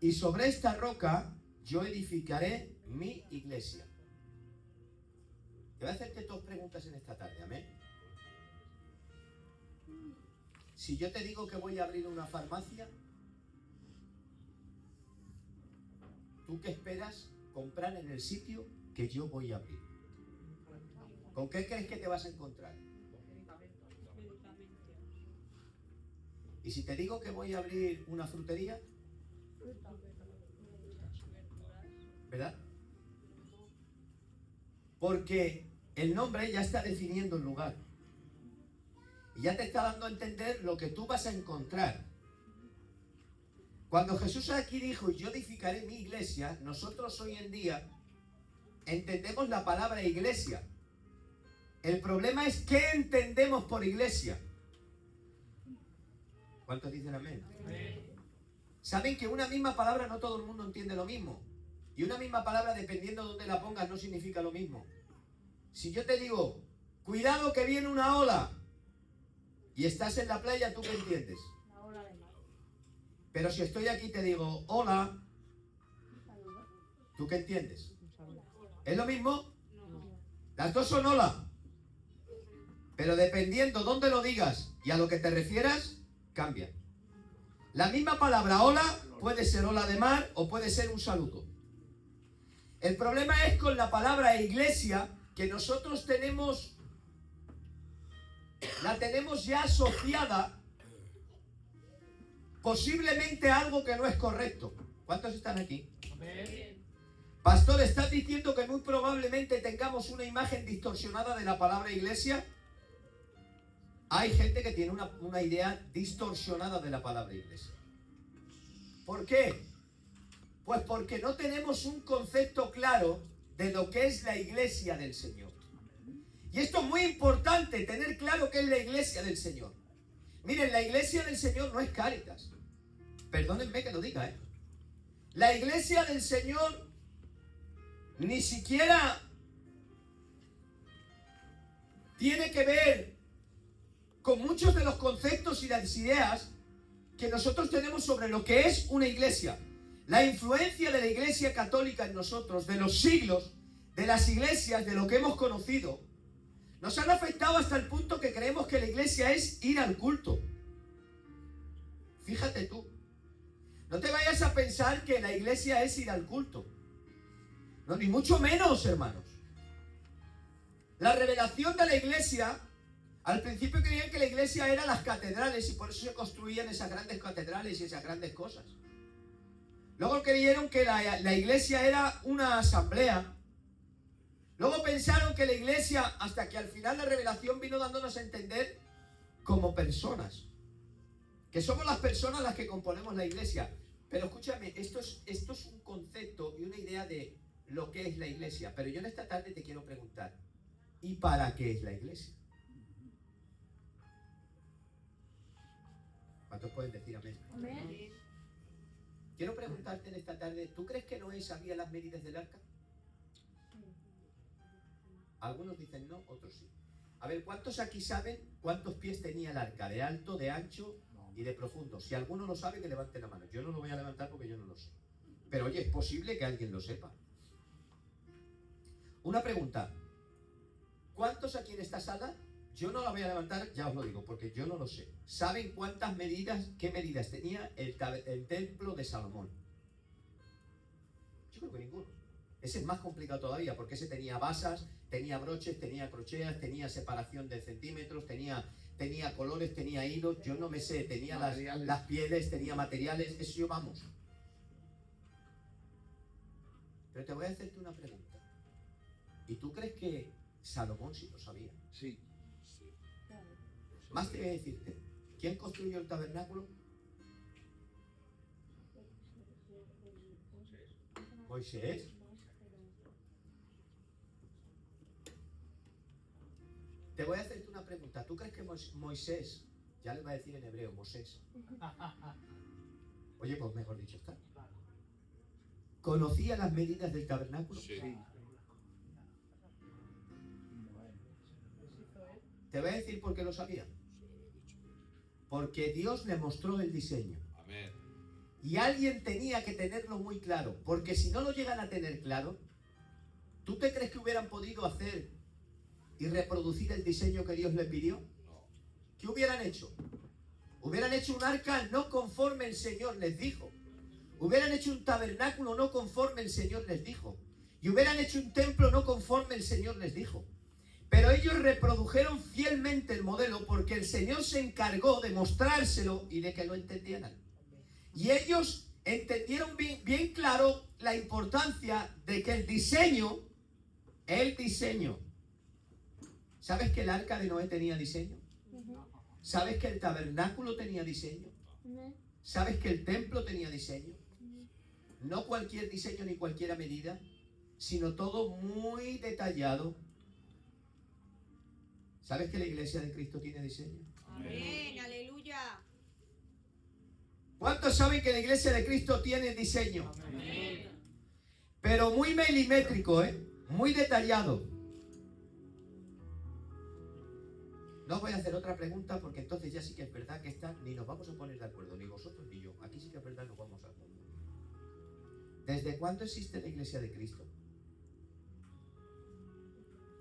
y sobre esta roca yo edificaré mi iglesia. Te voy a hacerte dos preguntas en esta tarde, amén. Si yo te digo que voy a abrir una farmacia, ¿tú qué esperas comprar en el sitio que yo voy a abrir? ¿Con qué crees que te vas a encontrar? Y si te digo que voy a abrir una frutería, ¿verdad? Porque el nombre ya está definiendo el lugar. Y ya te está dando a entender lo que tú vas a encontrar. Cuando Jesús aquí dijo, yo edificaré mi iglesia, nosotros hoy en día entendemos la palabra iglesia. El problema es qué entendemos por iglesia. ¿Cuántos dicen amén? Amén. Saben que una misma palabra no todo el mundo entiende lo mismo. Y una misma palabra, dependiendo de dónde la pongas, no significa lo mismo. Si yo te digo, cuidado que viene una ola, y estás en la playa, ¿tú qué entiendes? La ola de mar. Pero si estoy aquí y te digo, hola, ¿tú qué entiendes? ¿Es lo mismo? No. Las dos son hola. Pero dependiendo dónde lo digas y a lo que te refieras, cambia. La misma palabra hola puede ser hola de mar o puede ser un saludo. El problema es con la palabra iglesia, que nosotros la tenemos ya asociada posiblemente a algo que no es correcto. ¿Cuántos están aquí? Pastor, ¿estás diciendo que muy probablemente tengamos una imagen distorsionada de la palabra iglesia? Hay gente que tiene una idea distorsionada de la palabra iglesia. ¿Por qué? Pues porque no tenemos un concepto claro de lo que es la iglesia del Señor. Y esto es muy importante, tener claro qué es la iglesia del Señor. Miren, la iglesia del Señor no es Cáritas. Perdónenme que lo diga, ¿eh? La iglesia del Señor ni siquiera tiene que ver con muchos de los conceptos y las ideas que nosotros tenemos sobre lo que es una iglesia. La influencia de la iglesia católica en nosotros, de los siglos, de las iglesias, de lo que hemos conocido, nos han afectado hasta el punto que creemos que la iglesia es ir al culto. Fíjate tú. No te vayas a pensar que la iglesia es ir al culto. No, ni mucho menos, hermanos. La revelación de la iglesia, al principio creían que la iglesia era las catedrales y por eso se construían esas grandes catedrales y esas grandes cosas. Luego creyeron que la iglesia era una asamblea. Luego pensaron que la iglesia, hasta que al final la revelación vino dándonos a entender como personas. Que somos las personas las que componemos la iglesia. Pero escúchame, esto es un concepto y una idea de lo que es la iglesia. Pero yo en esta tarde te quiero preguntar, ¿y para qué es la iglesia? ¿Cuántos pueden decir amén? Amén. Quiero preguntarte en esta tarde, ¿tú crees que Noé sabía las medidas del arca? Algunos dicen no, otros sí. A ver, ¿cuántos aquí saben cuántos pies tenía el arca? De alto, de ancho y de profundo. Si alguno lo sabe, que levante la mano. Yo no lo voy a levantar porque yo no lo sé. Pero oye, es posible que alguien lo sepa. Una pregunta. ¿Cuántos aquí en esta sala? Yo no la voy a levantar, ya os lo digo, porque yo no lo sé. ¿Saben cuántas medidas, qué medidas tenía el templo de Salomón? Yo creo que ninguno. Ese es más complicado todavía, porque ese tenía basas, tenía broches, tenía crocheas, tenía separación de centímetros, tenía colores, tenía hilos, yo no me sé, tenía las pieles, tenía materiales, eso yo vamos. Pero te voy a hacerte una pregunta. ¿Y tú crees que Salomón sí lo sabía? Sí. Más te voy a decirte, ¿quién construyó el tabernáculo? Moisés. Te voy a hacerte una pregunta. ¿Tú crees que Moisés, ya le va a decir en hebreo, Moisés? Oye, pues mejor dicho está. ¿Conocía las medidas del tabernáculo? Sí. Te voy a decir por qué lo sabía. Porque Dios le mostró el diseño. Amén. Y alguien tenía que tenerlo muy claro, porque si no lo llegan a tener claro, ¿tú te crees que hubieran podido hacer y reproducir el diseño que Dios les pidió? ¿Qué hubieran hecho? Hubieran hecho un arca no conforme el Señor les dijo. Hubieran hecho un tabernáculo no conforme el Señor les dijo. Y hubieran hecho un templo no conforme el Señor les dijo. Pero ellos reprodujeron fielmente el modelo porque el Señor se encargó de mostrárselo y de que lo entendieran. Y ellos entendieron bien claro la importancia de que el diseño, ¿sabes que el arca de Noé tenía diseño? ¿Sabes que el tabernáculo tenía diseño? ¿Sabes que el templo tenía diseño? No cualquier diseño ni cualquier medida, sino todo muy detallado. ¿Sabes que la iglesia de Cristo tiene diseño? Amén, aleluya. ¿Cuántos saben que la iglesia de Cristo tiene diseño? Amén. Pero muy milimétrico, muy detallado. No os voy a hacer otra pregunta porque entonces ya sí que es verdad que esta ni nos vamos a poner de acuerdo, ni vosotros ni yo. Aquí sí que es verdad nos vamos a poner. ¿Desde cuándo existe la iglesia de Cristo?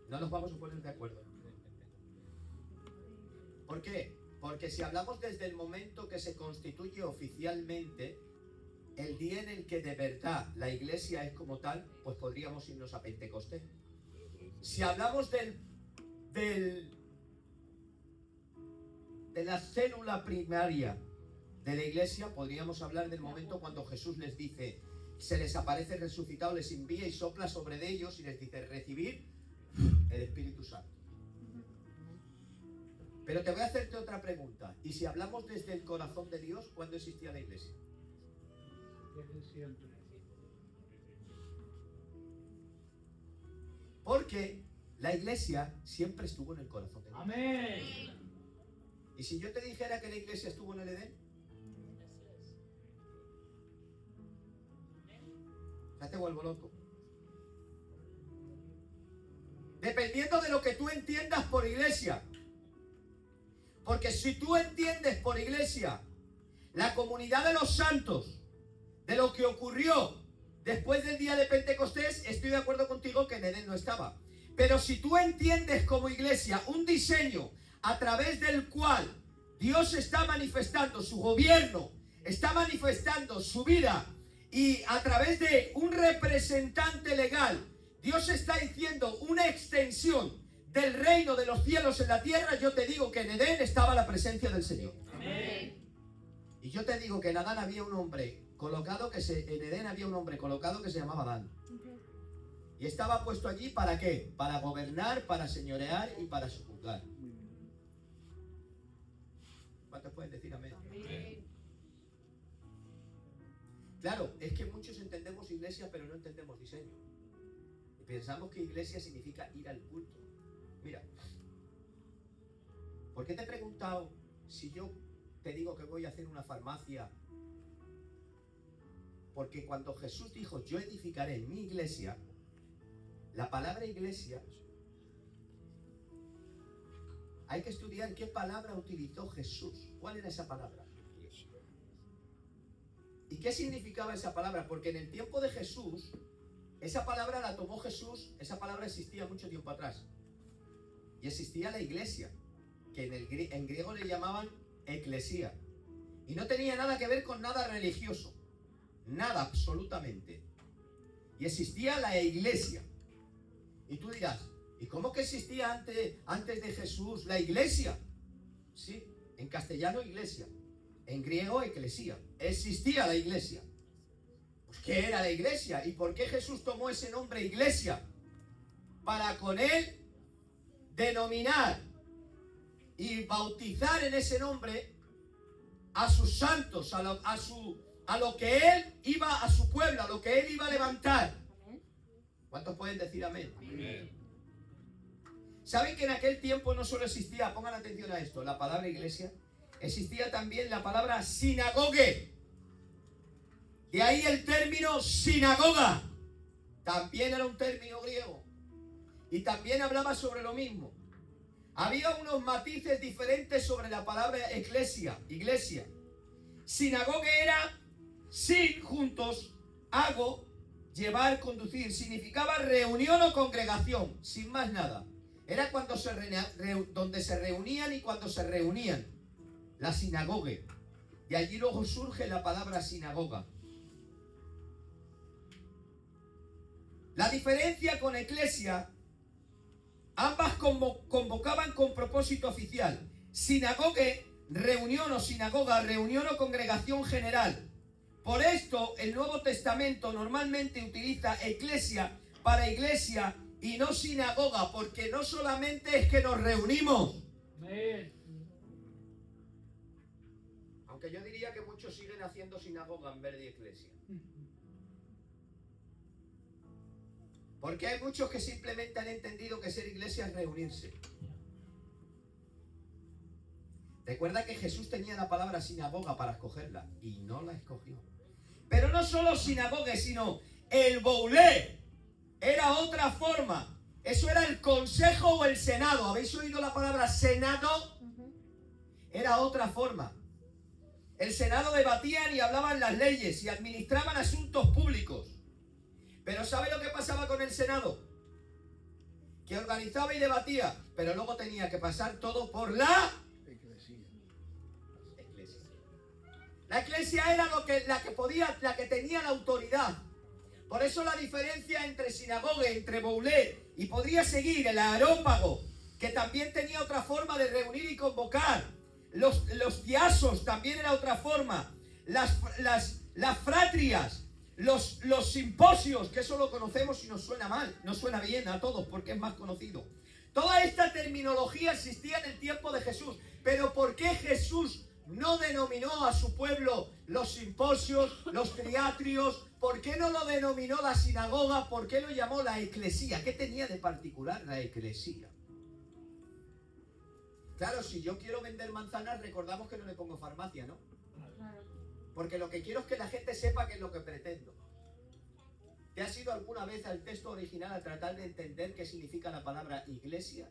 No nos vamos a poner de acuerdo. ¿Por qué? Porque si hablamos desde el momento que se constituye oficialmente, el día en el que de verdad la iglesia es como tal, pues podríamos irnos a Pentecostés. Si hablamos de la célula primaria de la iglesia, podríamos hablar del momento cuando Jesús les dice, se les aparece resucitado, les envía y sopla sobre ellos y les dice, recibir el Espíritu Santo. Pero te voy a hacerte otra pregunta. ¿Y si hablamos desde el corazón de Dios, cuándo existía la iglesia? Porque la iglesia siempre estuvo en el corazón de Dios. Amén. ¿Y si yo te dijera que la iglesia estuvo en el Edén? Ya te vuelvo loco. Dependiendo de lo que tú entiendas por iglesia. Porque si tú entiendes por iglesia la comunidad de los santos, de lo que ocurrió después del día de Pentecostés, estoy de acuerdo contigo que en Edén no estaba. Pero si tú entiendes como iglesia un diseño a través del cual Dios está manifestando su gobierno, está manifestando su vida, y a través de un representante legal, Dios está diciendo una extensión del reino de los cielos en la tierra, yo te digo que en Edén estaba la presencia del Señor. Amén. Y yo te digo que en Adán había un hombre colocado en Edén había un hombre colocado que se llamaba Adán. Y estaba puesto allí ¿para qué? Para gobernar, para señorear y para juzgar. ¿Cuántos pueden decir amén? Amén. Claro, es que muchos entendemos iglesia pero no entendemos diseño. Y pensamos que iglesia significa ir al culto. Mira, ¿por qué te he preguntado si yo te digo que voy a hacer una farmacia? Porque cuando Jesús dijo, yo edificaré mi iglesia, la palabra iglesia, hay que estudiar qué palabra utilizó Jesús. ¿Cuál era esa palabra? ¿Y qué significaba esa palabra? Porque en el tiempo de Jesús, esa palabra la tomó Jesús, esa palabra existía mucho tiempo atrás. Y existía la iglesia, que en griego le llamaban eclesía. Y no tenía nada que ver con nada religioso. Nada, absolutamente. Y existía la iglesia. Y tú dirás, ¿y cómo que existía antes de Jesús la iglesia? Sí, en castellano iglesia. En griego eclesía. Existía la iglesia. Pues ¿qué era la iglesia? ¿Y por qué Jesús tomó ese nombre iglesia? Para con él denominar y bautizar en ese nombre a sus santos, a lo que él iba, a su pueblo, a lo que él iba a levantar. ¿Cuántos pueden decir amén? Amén. ¿Saben que en aquel tiempo no solo existía, pongan atención a esto, la palabra iglesia? Existía también la palabra sinagogue. De ahí el término sinagoga. También era un término griego. Y también hablaba sobre lo mismo. Había unos matices diferentes sobre la palabra iglesia. Sinagoga era sin, juntos, hago, llevar, conducir. Significaba reunión o congregación, sin más nada. Era cuando donde se reunían y cuando se reunían. La sinagoga. Y allí luego surge la palabra sinagoga. La diferencia con eclesia, ambas convocaban con propósito oficial. Sinagogue, reunión o sinagoga, reunión o congregación general. Por esto, el Nuevo Testamento normalmente utiliza eclesia para iglesia y no sinagoga, porque no solamente es que nos reunimos. Aunque yo diría que muchos siguen haciendo sinagoga en vez de iglesia. Porque hay muchos que simplemente han entendido que ser iglesia es reunirse. Recuerda que Jesús tenía la palabra sinagoga para escogerla y no la escogió. Pero no solo sinagoga, sino el boulé. Era otra forma. Eso era el consejo o el senado. ¿Habéis oído la palabra senado? Era otra forma. El senado debatían y hablaban las leyes y administraban asuntos públicos. Pero ¿sabe lo que pasaba con el senado? Que organizaba y debatía, pero luego tenía que pasar todo por la iglesia. La iglesia era la que tenía la autoridad. Por eso la diferencia entre sinagoga, entre boulé, y podría seguir el areópago, que también tenía otra forma de reunir y convocar. Los diasos también era otra forma. Las fratrias, los simposios, que eso lo conocemos y nos suena mal, nos suena bien a todos porque es más conocido. Toda esta terminología existía en el tiempo de Jesús. Pero ¿por qué Jesús no denominó a su pueblo los simposios, los triatrios? ¿Por qué no lo denominó la sinagoga? ¿Por qué lo llamó la eclesía? ¿Qué tenía de particular la eclesía? Claro, si yo quiero vender manzanas, recordamos que no le pongo farmacia, ¿no? Porque lo que quiero es que la gente sepa qué es lo que pretendo. ¿Te has ido alguna vez al texto original a tratar de entender qué significa la palabra iglesia?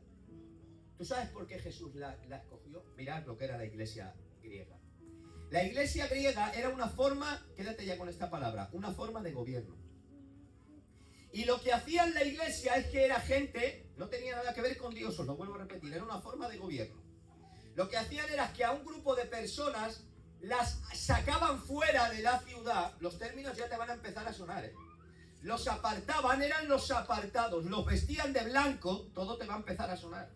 ¿Tú sabes por qué Jesús la escogió? Mirad lo que era la iglesia griega. La iglesia griega era una forma, quédate ya con esta palabra, una forma de gobierno. Y lo que hacía la iglesia es que era gente, no tenía nada que ver con Dios, os lo vuelvo a repetir, era una forma de gobierno. Lo que hacían era que a un grupo de personas las sacaban fuera de la ciudad, los términos ya te van a empezar a sonar, ¿eh? Los apartaban, eran los apartados, los vestían de blanco, todo te va a empezar a sonar.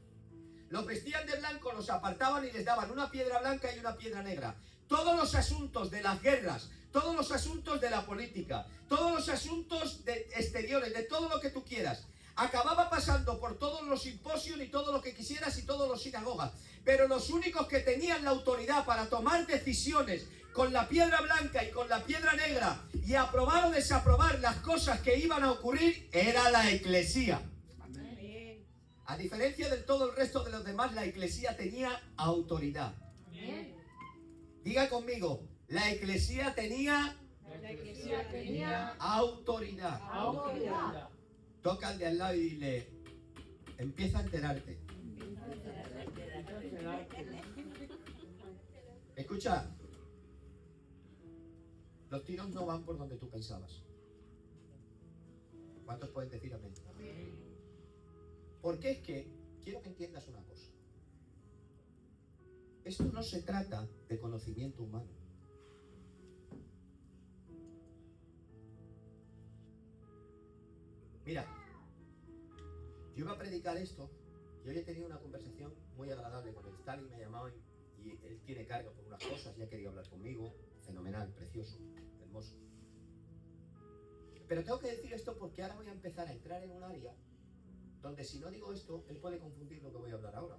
Los vestían de blanco, los apartaban y les daban una piedra blanca y una piedra negra. Todos los asuntos de las guerras, todos los asuntos de la política, todos los asuntos exteriores, de todo lo que tú quieras, acababa pasando por todos los simposios y todo lo que quisieras y todos los sinagogas. Pero los únicos que tenían la autoridad para tomar decisiones con la piedra blanca y con la piedra negra y aprobar o desaprobar las cosas que iban a ocurrir era la eclesía. A diferencia de todo el resto de los demás, la eclesía tenía autoridad. Diga conmigo, la eclesía tenía autoridad. Toca al de al lado y dile, empieza a enterarte. Escucha, los tiros no van por donde tú pensabas. ¿Cuántos pueden decir amén? Porque es que, quiero que entiendas una cosa. Esto no se trata de conocimiento humano. Mira, yo iba a predicar esto y hoy he tenido una conversación muy agradable con el Stalin, me ha llamado y él tiene carga por unas cosas, ya ha querido hablar conmigo, fenomenal, precioso, hermoso. Pero tengo que decir esto porque ahora voy a empezar a entrar en un área donde si no digo esto, él puede confundir lo que voy a hablar ahora.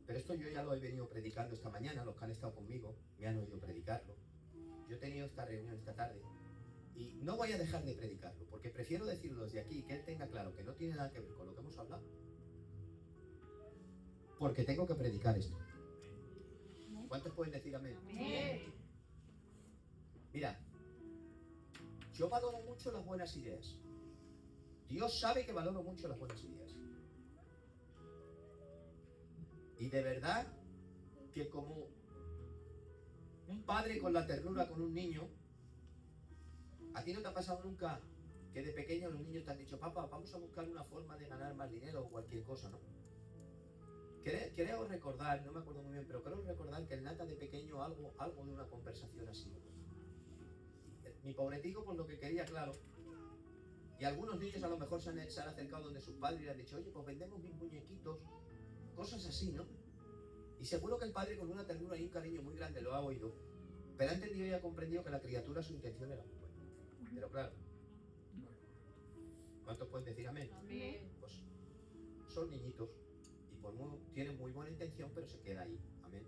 Pero esto yo ya lo he venido predicando esta mañana, los que han estado conmigo me han oído predicarlo. Yo he tenido esta reunión esta tarde y no voy a dejar de predicarlo, porque prefiero decirlo desde aquí y que él tenga claro que no tiene nada que ver con lo que hemos hablado. Porque tengo que predicar esto. ¿Cuántos pueden decir amén? Mira, yo valoro mucho las buenas ideas. Dios sabe que valoro mucho las buenas ideas. Y de verdad que como un padre con la ternura con un niño, ¿A ti no te ha pasado nunca que de pequeño los niños te han dicho, papá, vamos a buscar una forma de ganar más dinero o cualquier cosa, ¿no? Creo recordar, no me acuerdo muy bien, pero creo recordar que el Nata de pequeño algo de una conversación así. Mi pobretico por lo que quería, claro. Y algunos niños a lo mejor se han acercado donde sus padres y le han dicho, oye, pues vendemos mis muñequitos, cosas así, ¿no? Y seguro que el padre con una ternura y un cariño muy grande lo ha oído, pero ha entendido y ha comprendido que la criatura su intención era muy buena. Pero claro, ¿cuántos pueden decir amén? Amén. Pues son niñitos y tienen muy buena intención, pero se queda ahí. Amén.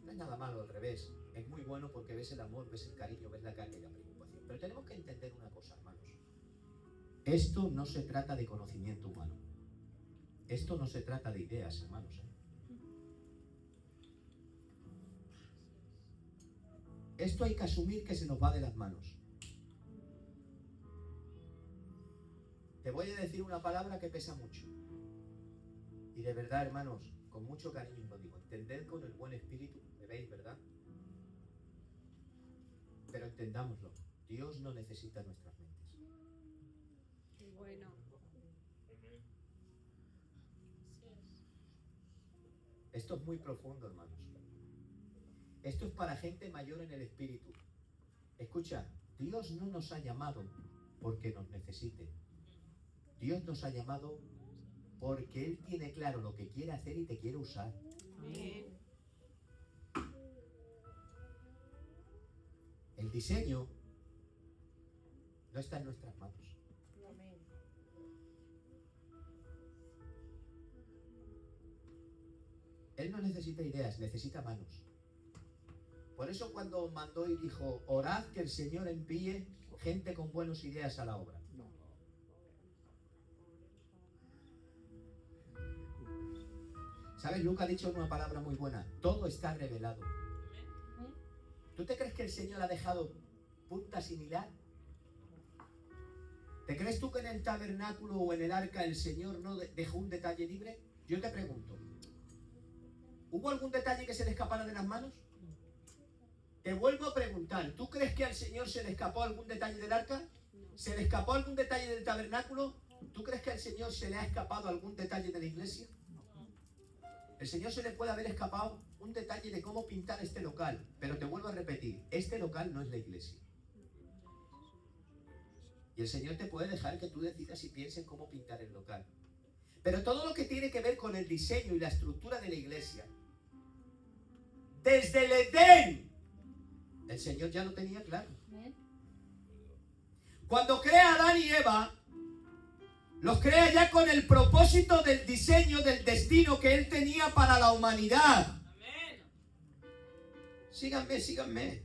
No es nada malo, al revés. Es muy bueno porque ves el amor, ves el cariño, ves la carga y la preocupación. Pero tenemos que entender una cosa, hermanos. Esto no se trata de conocimiento humano. Esto no se trata de ideas, hermanos. Esto hay que asumir que se nos va de las manos. Te voy a decir una palabra que pesa mucho. Y de verdad, hermanos, con mucho cariño os lo digo. Entended con el buen espíritu, ¿me veis, verdad? Pero entendámoslo. Dios no necesita nuestras mentes. Bueno. Esto es muy profundo, hermanos. Esto es para gente mayor en el espíritu. Escucha, Dios no nos ha llamado porque nos necesite. Dios nos ha llamado porque Él tiene claro lo que quiere hacer y te quiere usar. Amén. El diseño no está en nuestras manos. Amén. Él no necesita ideas, necesita manos. Por eso cuando mandó y dijo, orad que el Señor envíe gente con buenas ideas a la obra. ¿Sabes? Lucas ha dicho una palabra muy buena. Todo está revelado. ¿Tú te crees que el Señor ha dejado punta sin hilar? ¿Te crees tú que en el tabernáculo o en el arca el Señor no dejó un detalle libre? Yo te pregunto. ¿Hubo algún detalle que se le escapara de las manos? Te vuelvo a preguntar. ¿Tú crees que al Señor se le escapó algún detalle del arca? ¿Se le escapó algún detalle del tabernáculo? ¿Tú crees que al Señor se le ha escapado algún detalle de la iglesia? El Señor se le puede haber escapado un detalle de cómo pintar este local, pero te vuelvo a repetir, este local no es la iglesia. Y el Señor te puede dejar que tú decidas y pienses cómo pintar el local. Pero todo lo que tiene que ver con el diseño y la estructura de la iglesia, desde el Edén, el Señor ya lo tenía claro. Cuando crea a Adán y Eva, los crea ya con el propósito del diseño, del destino que Él tenía para la humanidad. Amén. Síganme.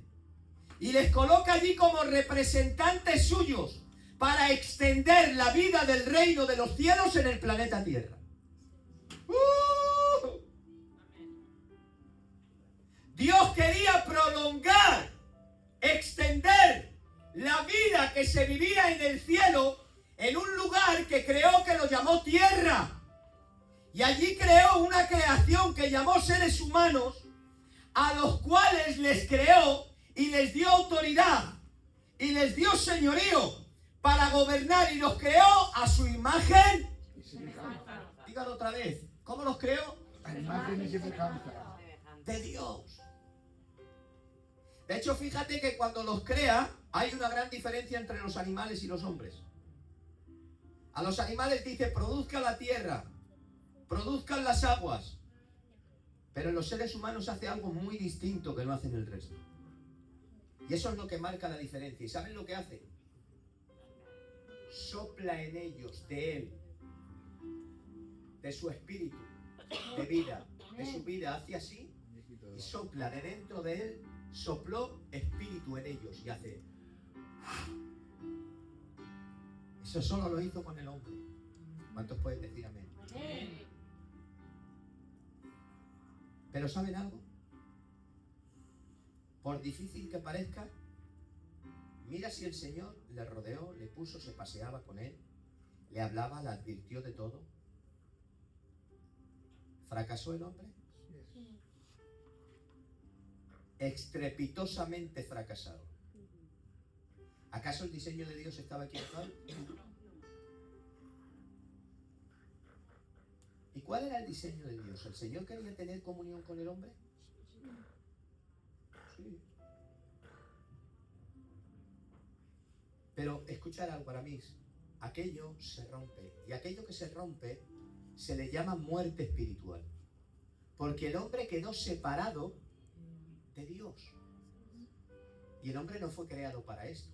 Y les coloca allí como representantes suyos para extender la vida del reino de los cielos en el planeta Tierra. Dios quería prolongar, extender la vida que se vivía en el cielo en un lugar que creó, que lo llamó tierra. Y allí creó una creación que llamó seres humanos, a los cuales les creó y les dio autoridad y les dio señorío para gobernar, y los creó a su imagen. Dígalo otra vez. ¿Cómo los creó? A imagen y semejanza De Dios. De hecho, fíjate que cuando los crea hay una gran diferencia entre los animales y los hombres. A los animales dice, produzca la tierra, produzcan las aguas. Pero en los seres humanos hace algo muy distinto que no hacen el resto. Y eso es lo que marca la diferencia. ¿Y saben lo que hace? Sopla en ellos de Él, de su espíritu, de vida, de su vida, hace así y sopla de dentro de Él, sopló espíritu en ellos y hace. Eso solo lo hizo con el hombre. ¿Cuántos pueden decir amén? Amén. Pero ¿saben algo? Por difícil que parezca, mira si el Señor le rodeó, le puso, se paseaba con él, le hablaba, le advirtió de todo. ¿Fracasó el hombre? Estrepitosamente fracasado. ¿Acaso el diseño de Dios estaba equivocado? ¿Y cuál era el diseño de Dios? ¿El Señor quería tener comunión con el hombre? Sí. Pero escuchar algo para mí. Aquello se rompe. Y aquello que se rompe se le llama muerte espiritual. Porque el hombre quedó separado de Dios. Y el hombre no fue creado para esto.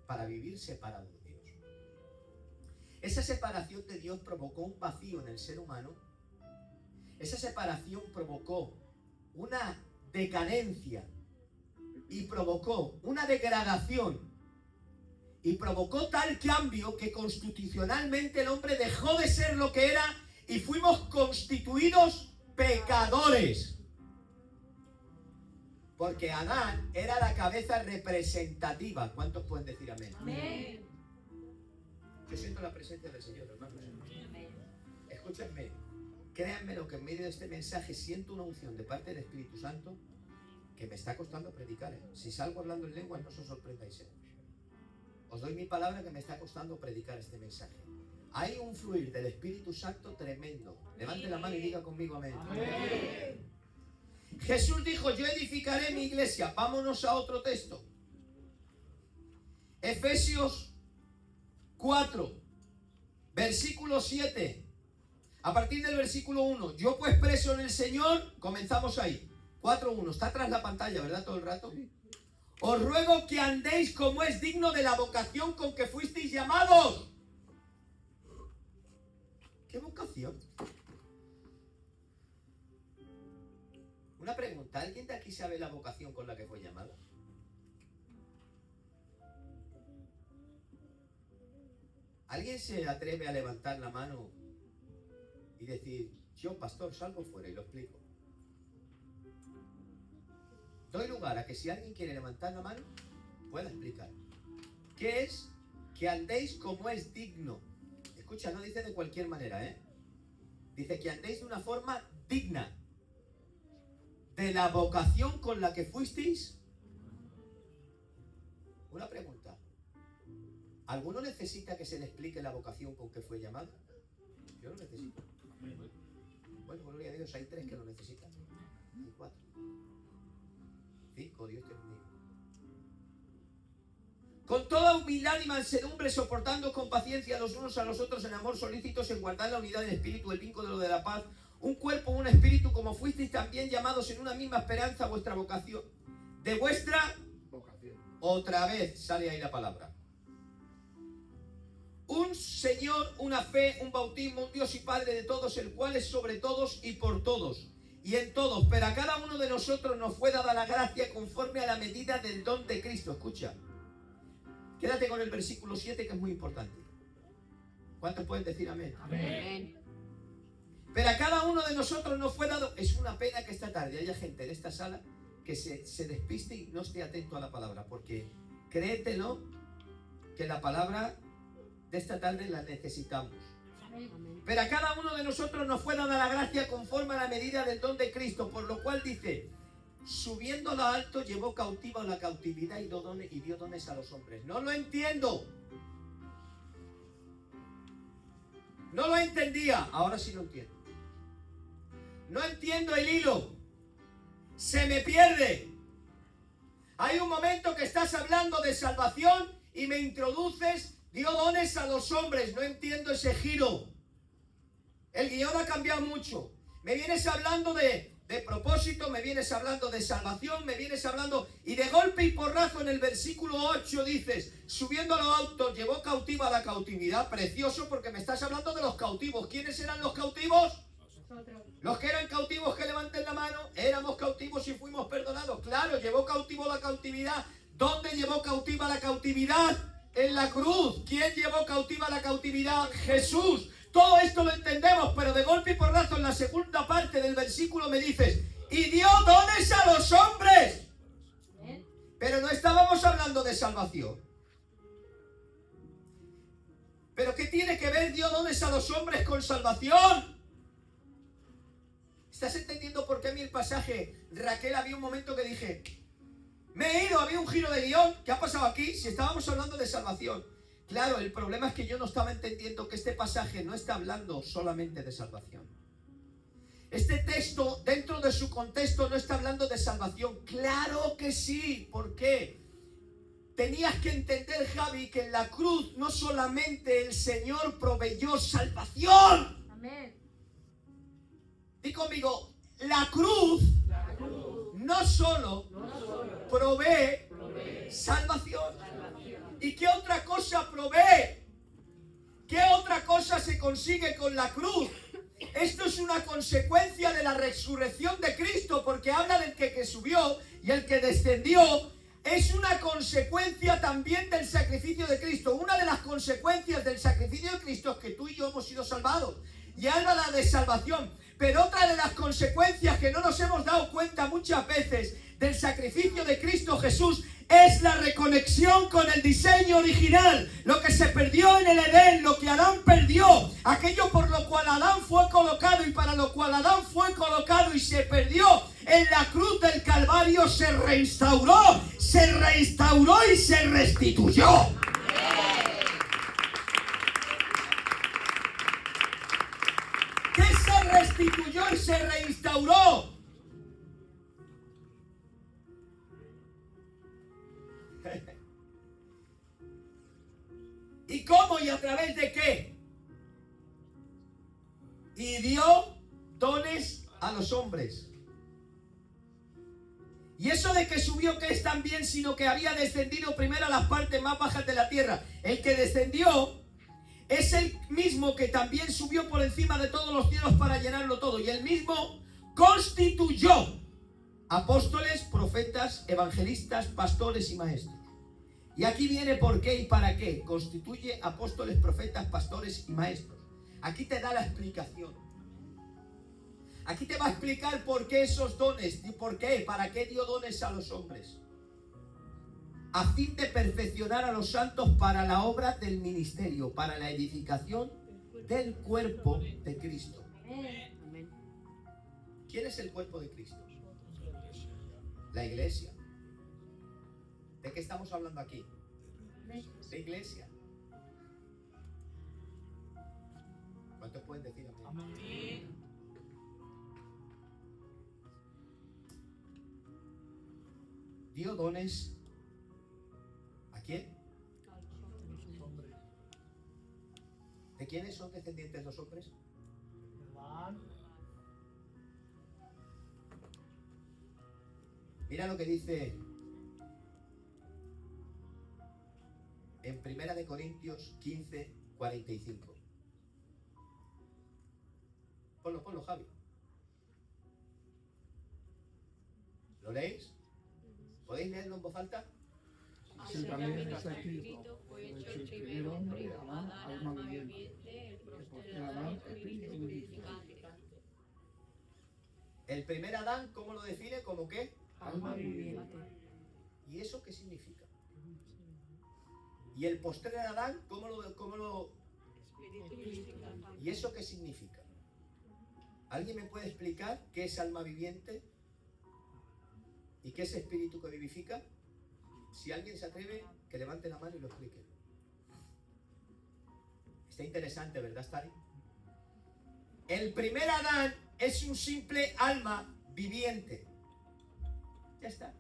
Para vivir separado de Dios. Esa separación de Dios provocó un vacío en el ser humano. Esa separación provocó una decadencia y provocó una degradación y provocó tal cambio que constitucionalmente el hombre dejó de ser lo que era y fuimos constituidos pecadores. Porque Adán era la cabeza representativa. ¿Cuántos pueden decir amén? Amén. Yo siento la presencia del Señor, hermanos. Escúchenme, créanme lo que en medio de este mensaje siento una unción de parte del Espíritu Santo que me está costando predicar. Si salgo hablando en lenguas, no os sorprendáis. Os doy mi palabra que me está costando predicar este mensaje. Hay un fluir del Espíritu Santo tremendo. Levante la mano y diga conmigo amén. Amén. Jesús dijo, yo edificaré mi iglesia. Vámonos a otro texto. Efesios 4, versículo 7. A partir del versículo 1. Yo pues preso en el Señor, comenzamos ahí. 4:1. Está atrás la pantalla, ¿verdad? Todo el rato. Os ruego que andéis como es digno de la vocación con que fuisteis llamados. ¿Qué vocación? Una pregunta, ¿alguien de aquí sabe la vocación con la que fue llamado? ¿Alguien se atreve a levantar la mano y decir, yo pastor salgo fuera y lo explico? Doy lugar a que si alguien quiere levantar la mano, pueda explicar. ¿Qué es? Que andéis como es digno. Escucha, no dice de cualquier manera, Dice que andéis de una forma digna de la vocación con la que fuisteis. Una pregunta. ¿Alguno necesita que se le explique la vocación con que fue llamado? Yo lo necesito. Bueno, gloria a Dios, hay 3 que lo necesitan. Hay 4. 5, Dios te bendiga. Con toda humildad y mansedumbre, soportando con paciencia los unos a los otros en amor solícitos, en guardar la unidad del espíritu, el vínculo de la paz, un cuerpo, un espíritu, como fuisteis también llamados en una misma esperanza, vuestra vocación, de vuestra Vocación. otra vez sale ahí la palabra. Un Señor, una fe, un bautismo, un Dios y Padre de todos, el cual es sobre todos y por todos y en todos, pero a cada uno de nosotros nos fue dada la gracia conforme a la medida del don de Cristo. Escucha, quédate con el versículo 7 que es muy importante. ¿Cuántos pueden decir amén? Amén. Pero a cada uno de nosotros nos fue dado. Es una pena que esta tarde haya gente en esta sala que se despiste y no esté atento a la palabra, porque créetelo que la palabra de esta tarde la necesitamos. Pero a cada uno de nosotros nos fue dada la gracia conforme a la medida del don de Cristo, por lo cual dice, subiendo a lo alto llevó cautiva la cautividad y dio dones a los hombres. No lo entiendo. No lo entendía, ahora sí lo entiendo. No entiendo el hilo. Se me pierde. Hay un momento que estás hablando de salvación y me introduces, dio dones a los hombres. No entiendo ese giro. El guión ha cambiado mucho. Me vienes hablando de propósito, me vienes hablando de salvación, me vienes hablando, y de golpe y porrazo en el versículo 8 dices, subiendo a lo alto llevó cautiva la cautividad. Precioso, porque me estás hablando de los cautivos. ¿Quiénes eran los cautivos? Nosotros. Los que eran cautivos, que levanten la mano. Éramos cautivos y fuimos perdonados. Claro, llevó cautivo la cautividad. ¿Dónde llevó cautiva la cautividad? En la cruz. ¿Quién llevó cautiva la cautividad? Jesús. Todo esto lo entendemos, pero de golpe y porrazo en la segunda parte del versículo me dices, y dio dones a los hombres. Pero no estábamos hablando de salvación. ¿Pero qué tiene que ver dio dones a los hombres con salvación? ¿Estás entendiendo por qué a mí el pasaje, Raquel, había un momento que dije, Me he ido, había un giro de guión. ¿Qué ha pasado aquí? Si estábamos hablando de salvación. Claro, el problema es que yo no estaba entendiendo que este pasaje no está hablando solamente de salvación. Este texto, dentro de su contexto, no está hablando de salvación. Claro que sí. ¿Por qué? Tenías que entender, Javi, que en la cruz no solamente el Señor proveyó salvación. Amén. Di conmigo, la cruz no solo provee salvación. ¿Y qué otra cosa provee? ¿Qué otra cosa se consigue con la cruz? Esto es una consecuencia de la resurrección de Cristo, porque habla del que subió y el que descendió. Es una consecuencia también del sacrificio de Cristo. Una de las consecuencias del sacrificio de Cristo es que tú y yo hemos sido salvados. Y habla la de salvación. Pero otra de las consecuencias que no nos hemos dado cuenta muchas veces del sacrificio de Cristo Jesús es la reconexión con el diseño original. Lo que se perdió en el Edén, lo que Adán perdió, aquello por lo cual Adán fue colocado y para lo cual Adán fue colocado y se perdió, en la cruz del Calvario se reinstauró y se restituyó. ¿Qué se restituyó y se reinstauró? ¿Y cómo y a través de qué? Y dio dones a los hombres. Y eso de que subió, que es también, sino que había descendido primero a las partes más bajas de la tierra. El que descendió es el mismo que también subió por encima de todos los cielos para llenarlo todo. Y el mismo constituyó apóstoles, profetas, evangelistas, pastores y maestros. Y aquí viene por qué y para qué. Constituye apóstoles, profetas, pastores y maestros. Aquí te da la explicación. Aquí te va a explicar por qué esos dones y por qué, para qué dio dones a los hombres. A fin de perfeccionar a los santos para la obra del ministerio, para la edificación del cuerpo de Cristo. Amén. ¿Quién es el cuerpo de Cristo? La iglesia. ¿De qué estamos hablando aquí? De iglesia. ¿Cuántos pueden decir amén? Dio dones. ¿A quién? ¿De quiénes son descendientes los hombres? Mira lo que dice en 1 Corintios 15, 45. Ponlo, Javi. ¿Lo leéis? ¿Podéis leerlo en voz alta? Así también está escrito, fue hecho el primer hombre, Adán, alma viviente, el postrer Adán, espíritu vivificante. El primer Adán, ¿cómo lo define? ¿Cómo qué? Alma viviente. ¿Y eso qué significa? Y el postrer Adán, ¿cómo lo... ¿Y eso qué significa? ¿Alguien me puede explicar qué es alma viviente? ¿Y qué es espíritu que vivifica? Si alguien se atreve, que levante la mano y lo explique. Está interesante, ¿verdad, Stari? El primer Adán es un simple alma viviente. Ya está.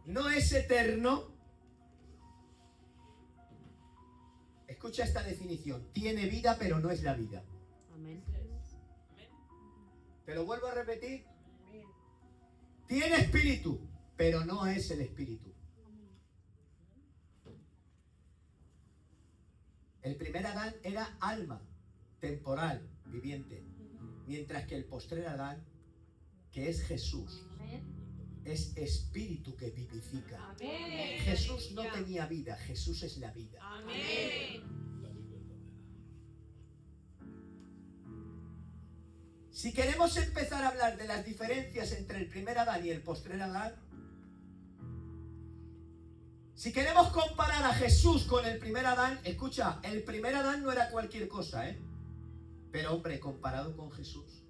No es eterno. Escucha esta definición. Tiene vida, pero no es la vida. Amén. Te lo vuelvo a repetir. Tiene espíritu, pero no es el espíritu. El primer Adán era alma, temporal, viviente. Mientras que el postrer Adán, que es Jesús, es espíritu que vivifica. Amén. Jesús no tenía vida, Jesús es la vida. Amén. Si queremos empezar a hablar de las diferencias entre el primer Adán y el postrer Adán, si queremos comparar a Jesús con el primer Adán, escucha, el primer Adán no era cualquier cosa, pero hombre, comparado con Jesús,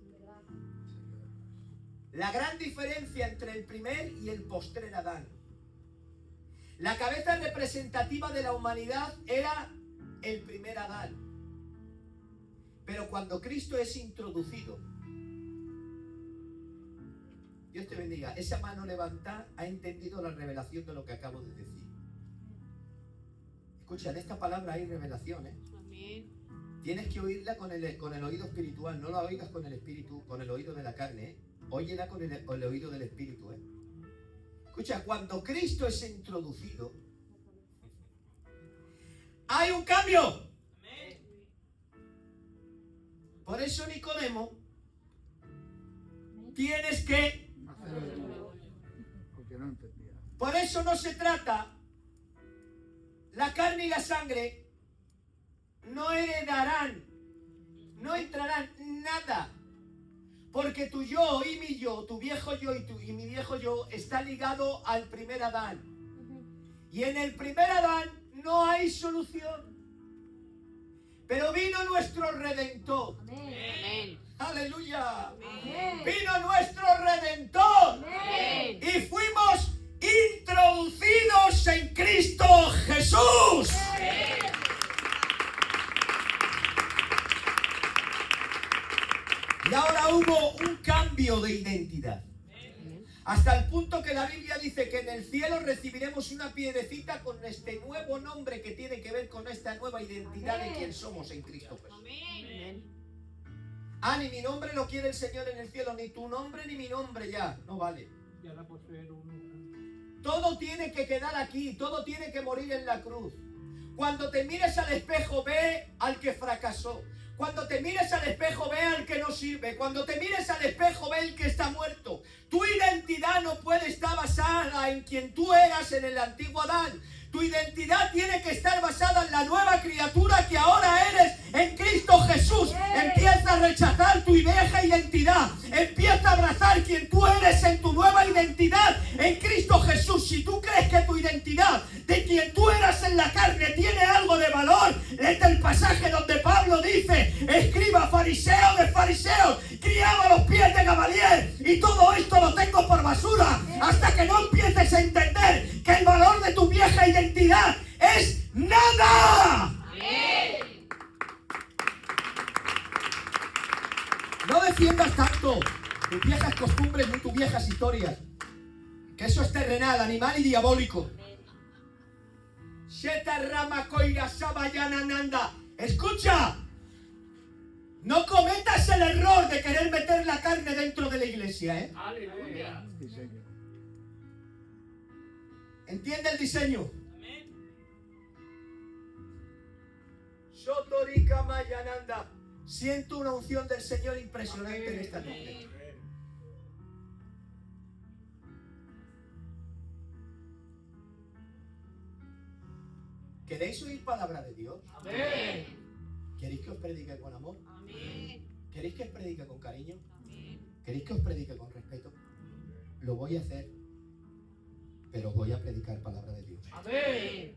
La gran diferencia entre el primer y el postrer Adán. La cabeza representativa de la humanidad era el primer Adán. Pero cuando Cristo es introducido, Dios te bendiga, esa mano levantada ha entendido la revelación de lo que acabo de decir. Escucha, en esta palabra hay revelación, ¿eh? Amén. Tienes que oírla con el oído espiritual, no la oigas con el espíritu, con el oído de la carne, ¿eh? Óyela con el oído del espíritu, ¿eh? Escucha, cuando Cristo es introducido, hay un cambio. Por eso, Nicodemo, tienes que... Porque no entendía. Por eso no se trata, la carne y la sangre no heredarán, no entrarán nada. Porque tu yo y mi yo, tu viejo yo y mi viejo yo, está ligado al primer Adán. Y en el primer Adán no hay solución. Pero vino nuestro Redentor. Amén. Aleluya. Amén. Vino nuestro Redentor. Amén. Y fuimos introducidos en Cristo Jesús. Y ahora hubo un cambio de identidad. Hasta el punto que la Biblia dice que en el cielo recibiremos una piedrecita con este nuevo nombre que tiene que ver con esta nueva identidad de quién somos en Cristo Jesús. Amén. Ah, ni mi nombre lo quiere el Señor en el cielo, ni tu nombre ni mi nombre ya. No vale. Ya la poseyeron. Todo tiene que quedar aquí, todo tiene que morir en la cruz. Cuando te mires al espejo, ve al que fracasó. Cuando te mires al espejo, ve al que no sirve. Cuando te mires al espejo, ve el que está muerto. Tu identidad no puede estar basada en quien tú eras en el antiguo Adán. Tu identidad tiene que estar basada en la nueva criatura que ahora eres en Cristo Jesús. Empieza a rechazar tu vieja identidad. Empieza a abrazar quien tú eres en tu nueva identidad en Cristo Jesús. Si tú crees que tu identidad de quien tú eras en la carne tiene algo de valor, léete el pasaje donde Pablo dice: escriba, fariseo de fariseos, criado a los pies de Gamaliel, y todo esto lo tengo por basura hasta que no empieces a entender que el valor de tu vieja identidad es nada. No defiendas tanto tus viejas costumbres ni tus viejas historias, que eso es terrenal, animal y diabólico. Escucha, no cometas el error de querer meter la carne dentro de la iglesia, ¿eh? Aleluya. Diseño. ¿Entiende el diseño? Sotorika Mayananda. Siento una unción del Señor impresionante en esta noche. ¿Queréis oír palabra de Dios? Amén. ¿Queréis que os predique con amor? Amén. ¿Queréis que os predique con cariño? Amén. ¿Queréis que os predique con respeto? Lo voy a hacer, pero voy a predicar palabra de Dios. Amén.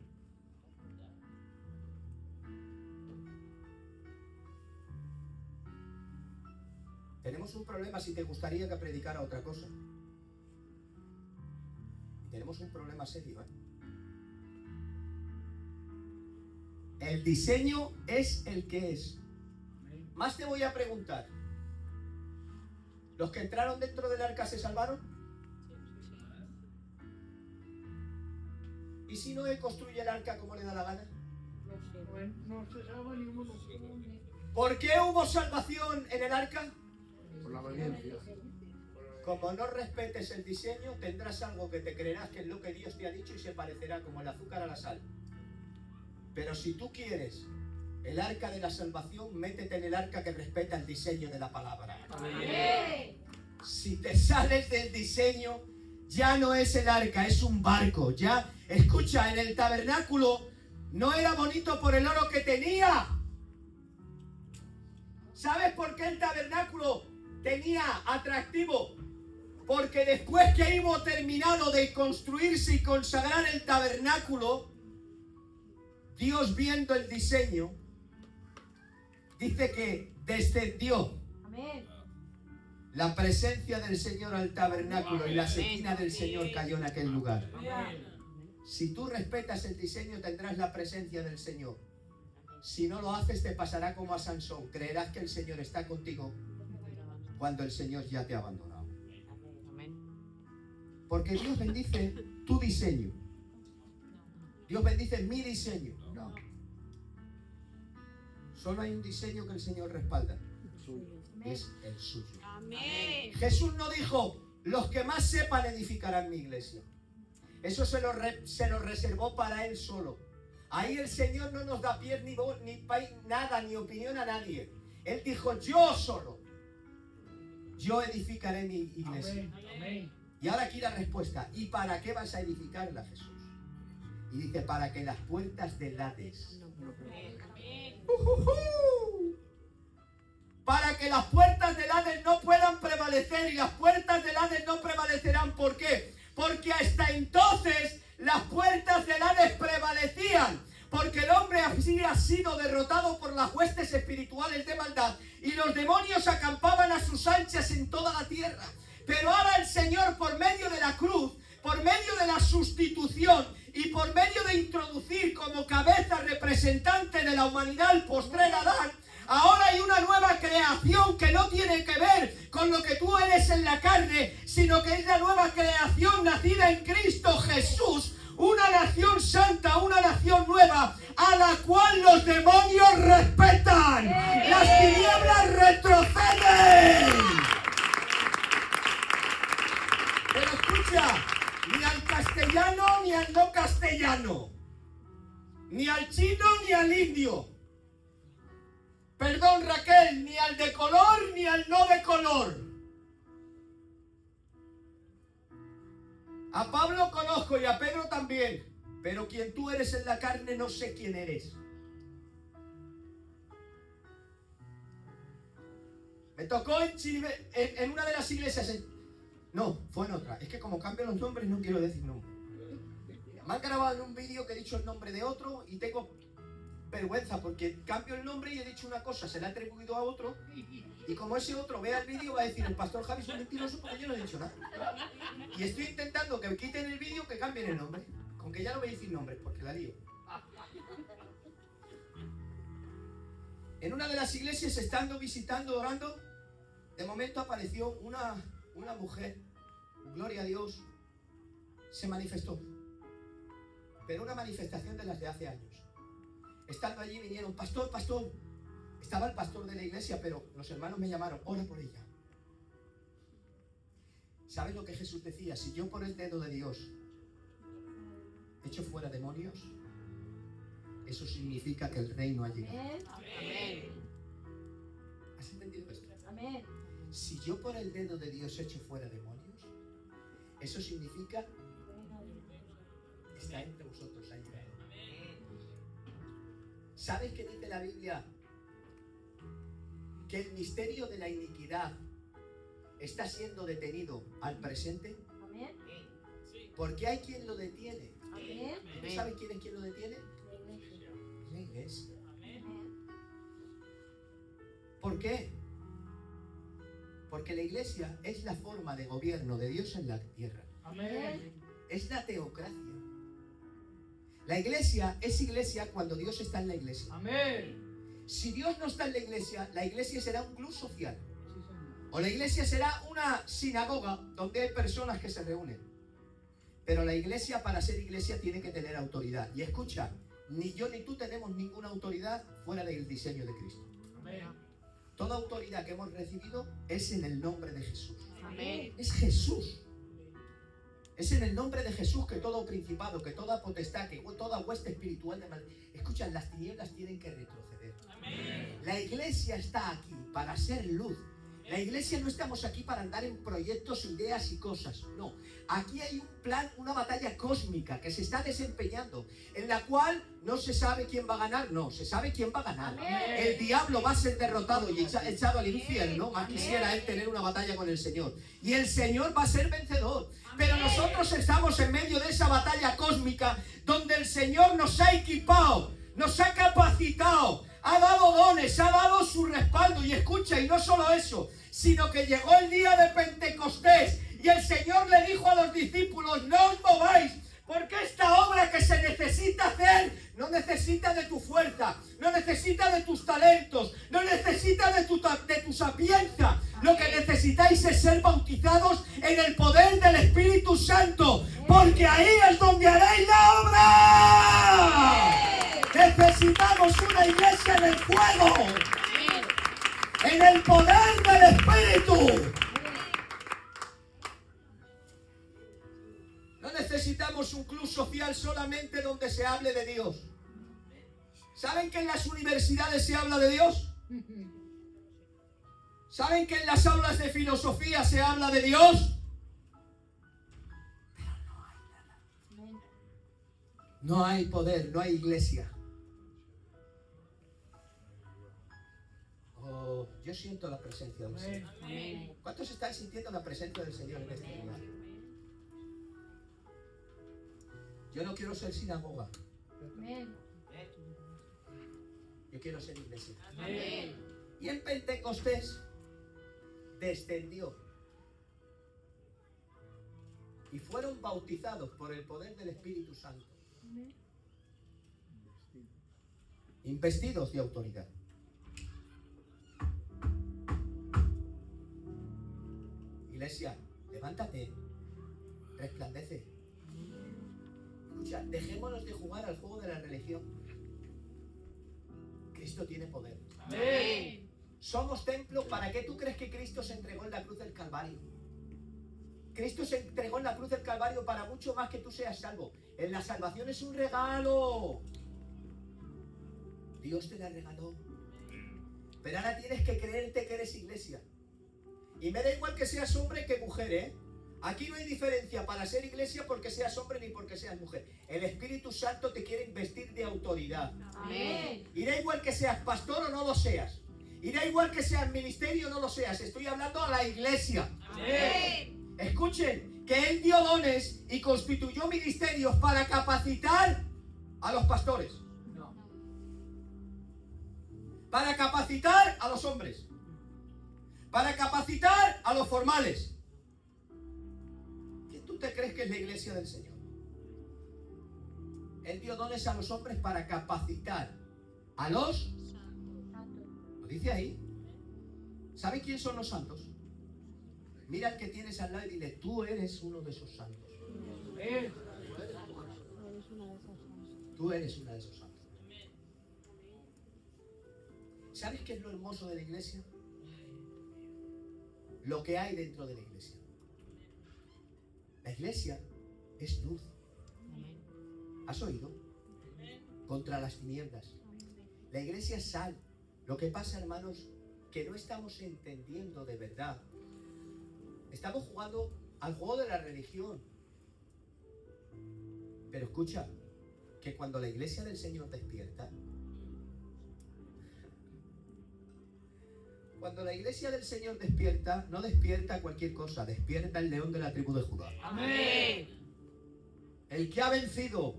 Tenemos un problema si te gustaría que predicara otra cosa. Tenemos un problema serio, ¿eh? El diseño es el que es. Más te voy a preguntar. ¿Los que entraron dentro del arca se salvaron? ¿Y si Noé construye el arca como le da la gana? No se salva ninguno. ¿Por qué hubo salvación en el arca? Por la obediencia. Como no respetes el diseño, tendrás algo que te creerás que es lo que Dios te ha dicho y se parecerá como el azúcar a la sal. Pero si tú quieres el arca de la salvación, métete en el arca que respeta el diseño de la palabra. Amén. Si te sales del diseño, ya no es el arca, es un barco. Ya, escucha, en el tabernáculo no era bonito por el oro que tenía. ¿Sabes por qué el tabernáculo tenía atractivo? Porque después que hubo terminado de construirse y consagrar el tabernáculo, Dios, viendo el diseño, dice que descendió. Amén. La presencia del Señor al tabernáculo y la Shekinah del Señor cayó en aquel lugar. Si tú respetas el diseño, tendrás la presencia del Señor. Si no lo haces, te pasará como a Sansón. Creerás que el Señor está contigo cuando el Señor ya te ha abandonado. Porque Dios bendice tu diseño. Dios bendice mi diseño. No, Solo hay un diseño que el Señor respalda. suyo. Es el suyo. Amén. Jesús no dijo, los que más sepan edificarán mi iglesia. Eso se lo reservó para Él solo. Ahí el Señor no nos da pie ni voz, ni nada, ni opinión a nadie. Él dijo, yo solo. Yo edificaré mi iglesia. Amén. Amén. Y ahora aquí la respuesta. ¿Y para qué vas a edificarla, Jesús? Y dice, para que las puertas del Hades. Para que las puertas del Hades no puedan prevalecer. Y las puertas del Hades no prevalecerán. ¿Por qué? Porque hasta entonces las puertas del Hades prevalecían. Porque el hombre había sido derrotado por las huestes espirituales de maldad. Y los demonios acampaban a sus anchas en toda la tierra. Pero ahora el Señor, por medio de la cruz, por medio de la sustitución y por medio de introducir como cabeza representante de la humanidad al postrer Adán, ahora hay una nueva creación que no tiene que ver con lo que tú eres en la carne, sino que es la nueva creación nacida en Cristo Jesús, una nación santa, una nación nueva, a la cual los demonios respetan, las tinieblas retroceden. Pero escucha, ni al castellano ni al no castellano, ni al chino ni al indio. Perdón, Raquel, ni al de color ni al no de color. A Pablo conozco y a Pedro también, pero quien tú eres en la carne no sé quién eres. Me tocó en una de las iglesias, no, fue en otra. Es que como cambio los nombres no quiero decir nombres. Me han grabado en un vídeo que he dicho el nombre de otro y tengo vergüenza porque cambio el nombre y he dicho una cosa, se la he atribuido a otro y como ese otro vea el vídeo va a decir, el pastor Javi es un mentiroso porque yo no he dicho nada. Y estoy intentando que quiten el vídeo, que cambien el nombre, con que ya no voy a decir nombres porque la lío. En una de las iglesias, estando visitando, orando, de momento apareció una mujer, gloria a Dios, se manifestó. Pero una manifestación de las de hace años. Estando allí vinieron, pastor. Estaba el pastor de la iglesia, pero los hermanos me llamaron, ora por ella. ¿Sabes lo que Jesús decía? Si yo por el dedo de Dios echo fuera demonios, eso significa que el reino ha llegado. Amén. ¿Has entendido esto? Amén. Si yo por el dedo de Dios echo fuera demonios, eso significa está entre vosotros, ha llegado. ¿Sabes qué dice la Biblia? Que el misterio de la iniquidad está siendo detenido al presente. Amén. Porque hay quien lo detiene. Amén. ¿Tú sabes quién es quien lo detiene? La iglesia. La iglesia. Amén. ¿Por qué? Porque la iglesia es la forma de gobierno de Dios en la tierra. Amén. Es la teocracia. La iglesia es iglesia cuando Dios está en la iglesia. Amén. Si Dios no está en la iglesia será un club social. Sí, señor. O la iglesia será una sinagoga donde hay personas que se reúnen. Pero la iglesia, para ser iglesia, tiene que tener autoridad. Y escucha, ni yo ni tú tenemos ninguna autoridad fuera del diseño de Cristo. Amén. Toda autoridad que hemos recibido es en el nombre de Jesús. Amén. Es Jesús. Es en el nombre de Jesús que todo principado, que toda potestad, que toda hueste espiritual de mal. Escucha, las tinieblas tienen que retroceder. La iglesia está aquí para ser luz. La iglesia no estamos aquí para andar en proyectos, ideas y cosas. No, aquí hay un plan, una batalla cósmica que se está desempeñando, en la cual no se sabe quién va a ganar. No, se sabe quién va a ganar. Amén. El diablo va a ser derrotado y echado al infierno. Más quisiera él tener una batalla con el Señor. Y el Señor va a ser vencedor. Pero nosotros estamos en medio de esa batalla cósmica donde el Señor nos ha equipado, nos ha capacitado ha dado dones, ha dado su respaldo. Y escucha, y no solo eso, sino que llegó el día de Pentecostés y el Señor le dijo a los discípulos: no os mováis, porque esta obra que se necesita hacer no necesita de tu fuerza, no necesita de tus talentos, no necesita de tu sapienza. Lo que necesitáis es ser bautizados en el poder del Espíritu Santo, porque ahí es donde haréis la obra. Necesitamos una iglesia en el fuego, en el poder del Espíritu. No necesitamos un club social solamente donde se hable de Dios. ¿Saben que en las universidades se habla de Dios? ¿Saben que en las aulas de filosofía se habla de Dios? Pero no hay nada. No hay poder, no hay iglesia. Oh, yo siento la presencia del Señor. ¿Cuántos estáis sintiendo la presencia del Señor en este lugar? Yo no quiero ser sinagoga. Yo quiero ser iglesia. Y en Pentecostés descendió y fueron bautizados por el poder del Espíritu Santo, investidos de autoridad. Iglesia, levántate, resplandece. Escucha, dejémonos de jugar al juego de la religión. Cristo tiene poder. Amén. Somos templo. ¿Para qué tú crees que Cristo se entregó en la cruz del Calvario? Cristo se entregó en la cruz del Calvario para mucho más que tú seas salvo. En la salvación es un regalo. Dios te la regaló. Pero ahora tienes que creerte que eres iglesia. Y me da igual que seas hombre que mujer, ¿eh? Aquí no hay diferencia para ser iglesia porque seas hombre ni porque seas mujer. El Espíritu Santo te quiere investir de autoridad. Amén. Y da igual que seas pastor o no lo seas. Y da igual que seas ministerio o no lo seas. Estoy hablando a la iglesia. Amén. Escuchen, que Él dio dones y constituyó ministerios para capacitar a los pastores. No. Para capacitar a los hombres. Para capacitar a los formales. ¿Quién tú te crees que es la iglesia del Señor? Él dio dones a los hombres para capacitar a los... ¿Lo dice ahí? ¿Sabe quién son los santos? Mira al que tienes al lado y dile: tú eres uno de esos santos. Tú eres una de esos santos. ¿Sabes qué es lo hermoso de la iglesia? Lo que hay dentro de la iglesia. La iglesia es luz. ¿Has oído? Contra las tinieblas. La iglesia es sal. Lo que pasa, hermanos, que no estamos entendiendo de verdad. Estamos jugando al juego de la religión. Pero escucha, que cuando la iglesia del Señor despierta, cuando la iglesia del Señor despierta, no despierta cualquier cosa, despierta el león de la tribu de Judá. Amén. El que ha vencido.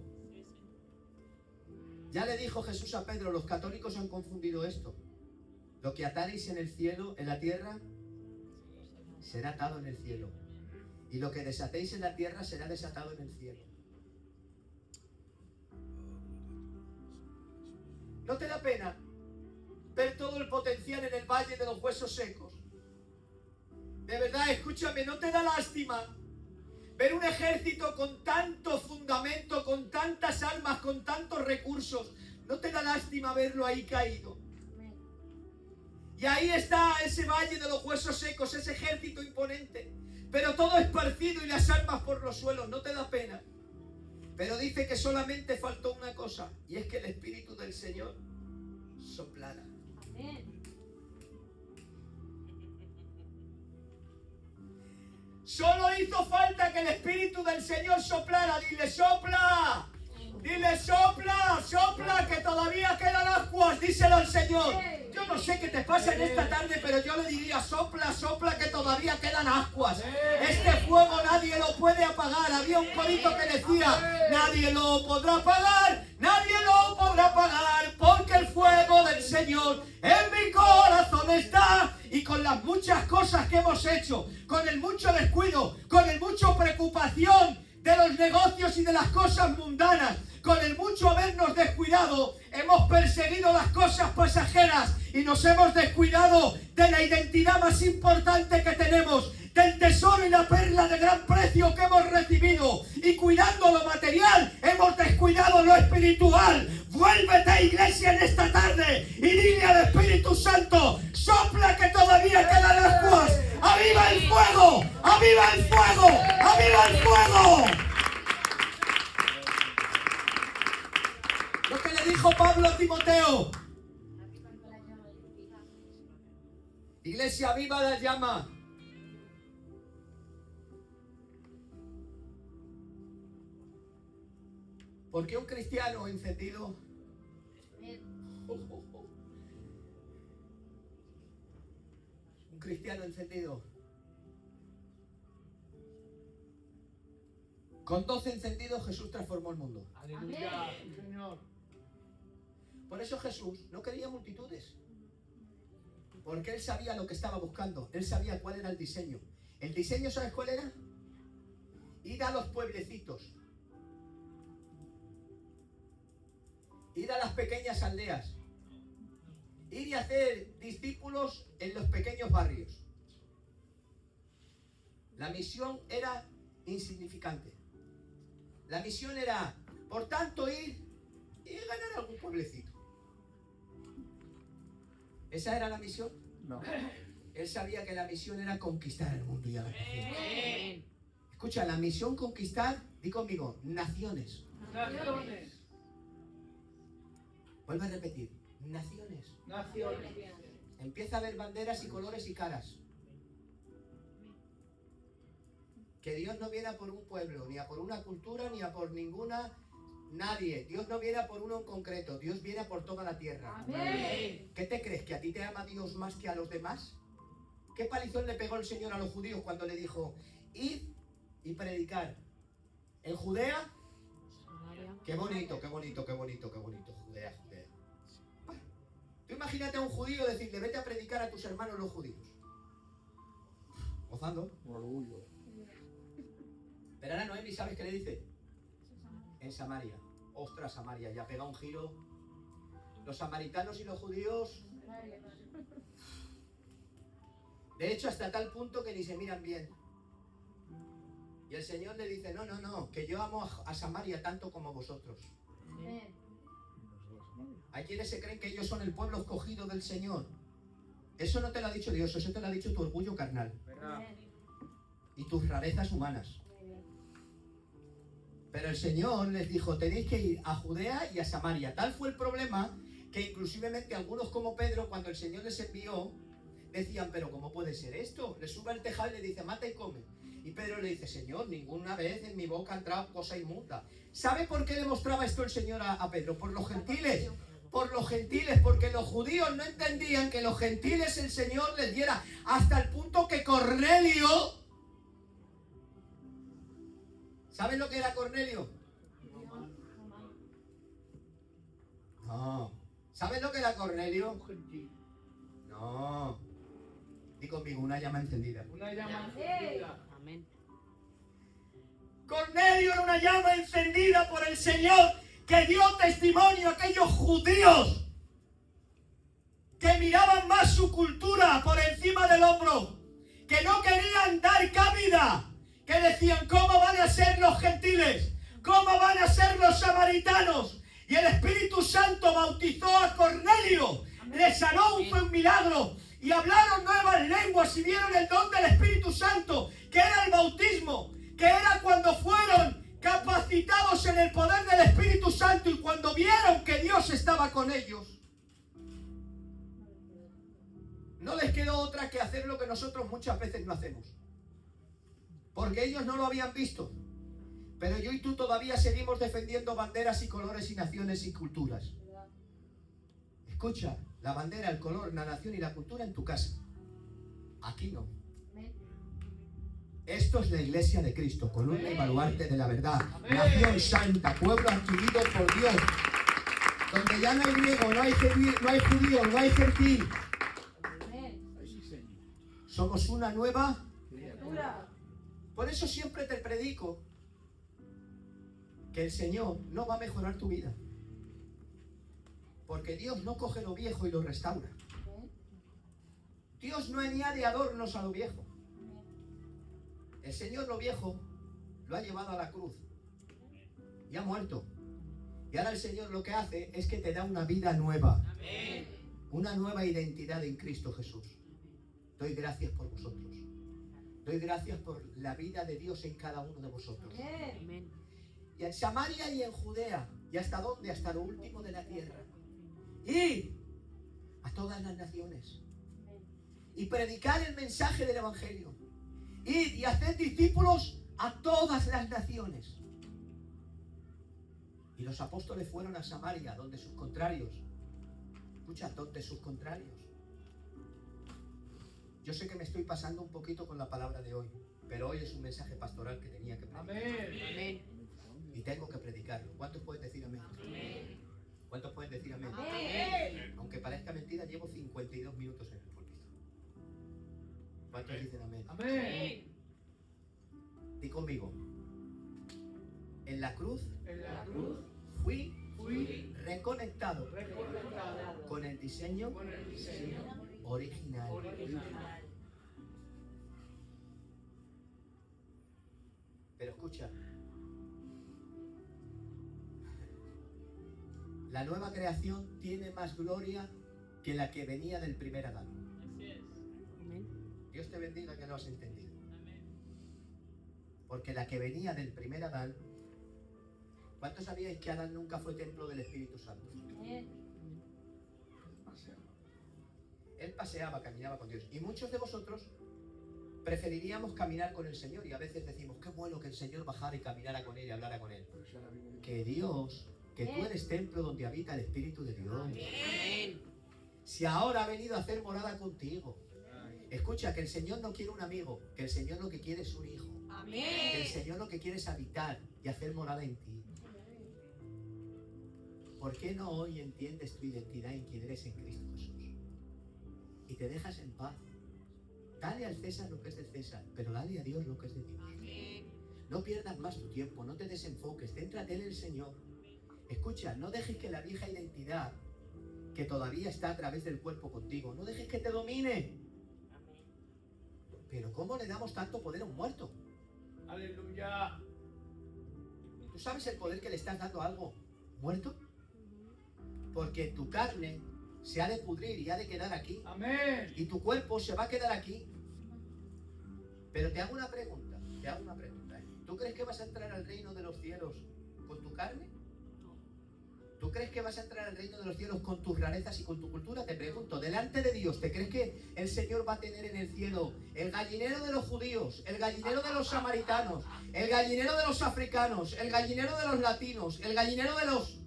Ya le dijo Jesús a Pedro: los católicos han confundido esto. Lo que ataréis en el cielo, en la tierra, será atado en el cielo. Y lo que desatéis en la tierra será desatado en el cielo. ¿No te da pena ver todo el potencial en el valle de los huesos secos? De verdad, escúchame, ¿no te da lástima ver un ejército con tanto fundamento, con tantas almas, con tantos recursos? ¿No te da lástima verlo ahí caído? Y ahí está ese valle de los huesos secos, ese ejército imponente, pero todo esparcido y las almas por los suelos. ¿No te da pena? Pero dice que solamente faltó una cosa, y es que el Espíritu del Señor soplara. Solo hizo falta que el Espíritu del Señor soplara. Dile: sopla. Dile: sopla, sopla, que todavía quedan ascuas. Díselo al Señor. Yo no sé qué te pasa en esta tarde, pero yo le diría: sopla, sopla, que todavía quedan ascuas. Este fuego nadie lo puede apagar. Había un corito que decía: nadie lo podrá apagar, nadie lo podrá apagar, porque el fuego del Señor en mi corazón está. Y con las muchas cosas que hemos hecho, con el mucho descuido, con el mucho preocupación de los negocios y de las cosas mundanas, con el mucho habernos descuidado, hemos perseguido las cosas pasajeras y nos hemos descuidado de la identidad más importante que tenemos, del tesoro y la perla de gran precio que hemos recibido. Y cuidando lo material, hemos descuidado lo espiritual. Vuélvete, iglesia, en esta tarde y dile al Espíritu Santo: sopla que todavía quedan ascuas. ¡Aviva el fuego! ¡Aviva el fuego! ¡Aviva el fuego! Lo que le dijo Pablo a Timoteo: iglesia, aviva la llama. Porque un cristiano encendido un cristiano encendido con 12 encendidos, Jesús transformó el mundo. Aleluya, sí, Señor. Por eso Jesús no quería multitudes, porque Él sabía lo que estaba buscando. Él sabía cuál era el diseño. El diseño, ¿sabes cuál era? Ir a los pueblecitos, ir a las pequeñas aldeas, ir y hacer discípulos en los pequeños barrios. La misión era insignificante. La misión era, por tanto, ir y ganar algún pueblecito. ¿Esa era la misión? No. Él sabía que la misión era conquistar el mundo y a la nación. Amén. Escucha, la misión conquistar, di conmigo, naciones. Naciones. Vuelve a repetir, naciones. Naciones. Empieza a ver banderas y colores y caras. Que Dios no viene a por un pueblo, ni a por una cultura, ni a por ninguna, nadie. Dios no viene a por uno en concreto, Dios viene a por toda la tierra. Amén. ¿Qué te crees? ¿Que a ti te ama Dios más que a los demás? ¿Qué palizón le pegó el Señor a los judíos cuando le dijo: id y predicar en Judea? Qué bonito, qué bonito, qué bonito, qué bonito, Judea, Judea. Tú imagínate a un judío decirle: vete a predicar a tus hermanos los judíos. Gozando. Orgullo. Pero ahora Noemi, ¿sabes qué le dice? En Samaria. Ostras, Samaria, ya pega un giro. Los samaritanos y los judíos, de hecho, hasta tal punto que ni se miran bien. Y el Señor le dice: no, no, no, que yo amo a Samaria tanto como vosotros. Hay quienes se creen que ellos son el pueblo escogido del Señor. Eso no te lo ha dicho Dios, eso te lo ha dicho tu orgullo carnal y tus rarezas humanas. Pero el Señor les dijo: tenéis que ir a Judea y a Samaria. Tal fue el problema que inclusivemente algunos, como Pedro, cuando el Señor les envió, decían: pero ¿cómo puede ser esto? Le sube al tejado y le dice: mata y come. Y Pedro le dice: Señor, ninguna vez en mi boca ha entrado cosa inmunda. ¿Sabe por qué le mostraba esto el Señor a Pedro? Por los gentiles. Por los gentiles, porque los judíos no entendían que los gentiles el Señor les diera, hasta el punto que Cornelio... ¿Saben lo que era Cornelio? No. ¿Saben lo que era Cornelio? Un gentil. No. Di conmigo, una llama encendida. Una llama encendida. Amén. Cornelio era una llama encendida por el Señor, que dio testimonio a aquellos judíos que miraban más su cultura por encima del hombro, que no querían dar cabida, que decían: ¿cómo van a ser los gentiles? ¿Cómo van a ser los samaritanos? Y el Espíritu Santo bautizó a Cornelio, le sanó, fue un milagro, y hablaron nuevas lenguas y vieron el don del Espíritu Santo, que era el bautismo, que era cuando fueron capacitados en el poder del Espíritu Santo y cuando vieron que Dios estaba con ellos. No les quedó otra que hacer lo que nosotros muchas veces no hacemos, porque ellos no lo habían visto. Pero yo y tú todavía seguimos defendiendo banderas y colores y naciones y culturas. Escucha, la bandera, el color, la nación y la cultura en tu casa. Aquí no. Esto es la iglesia de Cristo, columna y baluarte de la verdad. Nación santa, pueblo adquirido por Dios. donde ya no hay griego, no hay judío, no hay gentil. Amén. Así, Señor. Somos una nueva. Criatura. Por eso siempre te predico que el Señor no va a mejorar tu vida. Porque Dios no coge lo viejo y lo restaura. Dios no añade adornos a lo viejo. El Señor lo viejo lo ha llevado a la cruz y ha muerto. Y ahora el Señor lo que hace es que te da una vida nueva. Amén. Una nueva identidad en Cristo Jesús. Doy gracias por vosotros. Doy gracias por la vida de Dios en cada uno de vosotros. Amén. Y en Samaria y en Judea. ¿Y hasta dónde? Hasta lo último de la tierra. Y a todas las naciones. Y predicar el mensaje del Evangelio. Id y hacer discípulos a todas las naciones. Y los apóstoles fueron a Samaria, donde sus contrarios. Escucha, donde sus contrarios. Yo sé que me estoy pasando un poquito con la palabra de hoy, pero hoy es un mensaje pastoral que tenía que predicar. Amén. Y tengo que predicarlo. ¿Cuántos pueden decir amén? ¿Cuántos pueden decir amén? Amén. Aunque parezca mentira, llevo 52 minutos en el púlpito. ¿Cuántos dicen amén? Amén. Di conmigo. En la cruz En la cruz fui fui reconectado reconectado con el diseño con el diseño original. original. Pero escucha, la nueva creación tiene más gloria que la que venía del primer Adán. Dios te bendiga que lo has entendido. Porque la que venía del primer Adán, ¿cuántos sabíais que Adán nunca fue templo del Espíritu Santo? Él paseaba, caminaba con Dios. Y muchos de vosotros preferiríamos caminar con el Señor. Y a veces decimos, qué bueno que el Señor bajara y caminara con Él y hablara con Él. Que Dios, que tú eres templo donde habita el Espíritu de Dios. Amén. Si ahora ha venido a hacer morada contigo. Escucha, que el Señor no quiere un amigo, que el Señor lo que quiere es un hijo. Que el Amén. Señor lo que quiere es habitar y hacer morada en ti. ¿Por qué no hoy entiendes tu identidad en quién eres en Cristo Jesús? Y te dejas en paz. Dale al César lo que es del César, pero dale a Dios lo que es de Dios. Amén. No pierdas más tu tiempo, no te desenfoques, céntrate en el Señor. Escucha, no dejes que la vieja identidad que todavía está a través del cuerpo contigo, no dejes que te domine. Pero ¿cómo le damos tanto poder a un muerto? Aleluya. ¿Tú sabes el poder que le estás dando a algo muerto? Porque tu carne se ha de pudrir y ha de quedar aquí. Amén. Y tu cuerpo se va a quedar aquí. Pero te hago una pregunta, ¿Tú crees que vas a entrar al reino de los cielos con tu carne? ¿Tú crees que vas a entrar al reino de los cielos con tus rarezas y con tu cultura? Te pregunto, delante de Dios, ¿te crees que el Señor va a tener en el cielo el gallinero de los judíos, el gallinero de los samaritanos, el gallinero de los africanos, el gallinero de los latinos, el gallinero de los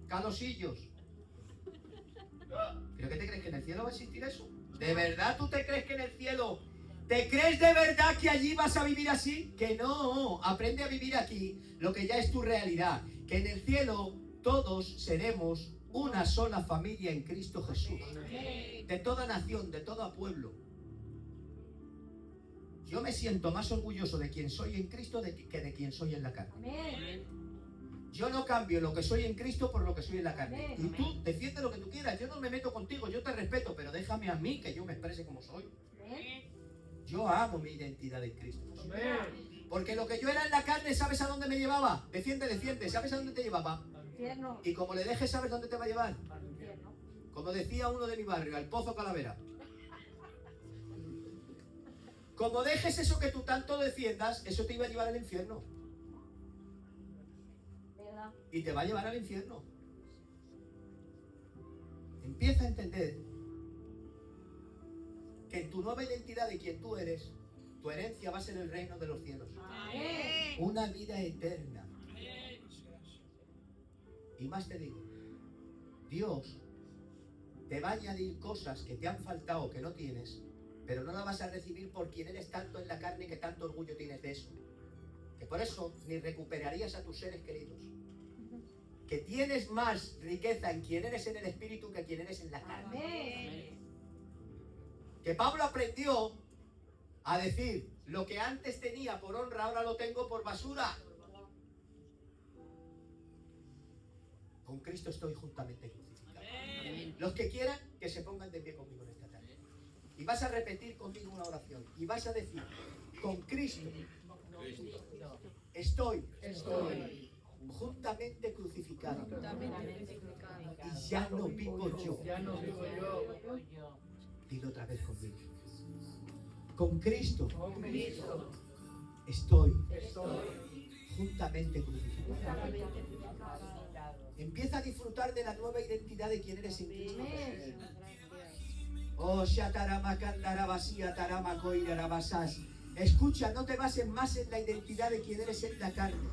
calosillos? ¿Pero qué te crees, que en el cielo va a existir eso? ¿De verdad tú te crees que en el cielo, te crees de verdad que allí vas a vivir así? Que no, aprende a vivir aquí lo que ya es tu realidad, que en el cielo todos seremos una sola familia en Cristo Jesús, de toda nación, de todo pueblo. Yo me siento más orgulloso de quien soy en Cristo que de quien soy en la carne. Amén. Yo no cambio lo que soy en Cristo por lo que soy en la carne. Amén. Y tú defiende lo que tú quieras, yo no me meto contigo, yo te respeto, pero déjame a mí que yo me exprese como soy. Yo amo mi identidad en Cristo Jesús. Amén. Porque lo que yo era en la carne, ¿sabes a dónde me llevaba? Defiende, ¿sabes a dónde te llevaba? Infierno. Y como le dejes, ¿sabes dónde te va a llevar? Infierno. Como decía uno de mi barrio, al Pozo Calavera. Como dejes eso que tú tanto defiendas, eso te iba a llevar al infierno. ¿Verdad? Y te va a llevar al infierno. Empieza a entender que en tu nueva identidad de quien tú eres, tu herencia va a ser el reino de los cielos. Amén. Una vida eterna. Y más te digo, Dios te va a añadir cosas que te han faltado, que no tienes, pero no la vas a recibir por quien eres tanto en la carne, que tanto orgullo tienes de eso. Que por eso ni recuperarías a tus seres queridos. que tienes más riqueza en quien eres en el espíritu que quien eres en la carne. Amén. Que Pablo aprendió a decir, lo que antes tenía por honra, ahora lo tengo por basura. Con Cristo estoy juntamente crucificado. Amén. Los que quieran, que se pongan de pie conmigo en esta tarde. Y vas a repetir conmigo una oración. Y vas a decir, con Cristo estoy juntamente crucificado. Y ya no vivo yo. Dilo otra vez conmigo. Con Cristo estoy juntamente crucificado. Empieza a disfrutar de la nueva identidad de quien eres en Cristo. Oh, Shatarama Kandarabasía Tarama Koirarabasas. Escucha, no te bases más en la identidad de quien eres en la carne.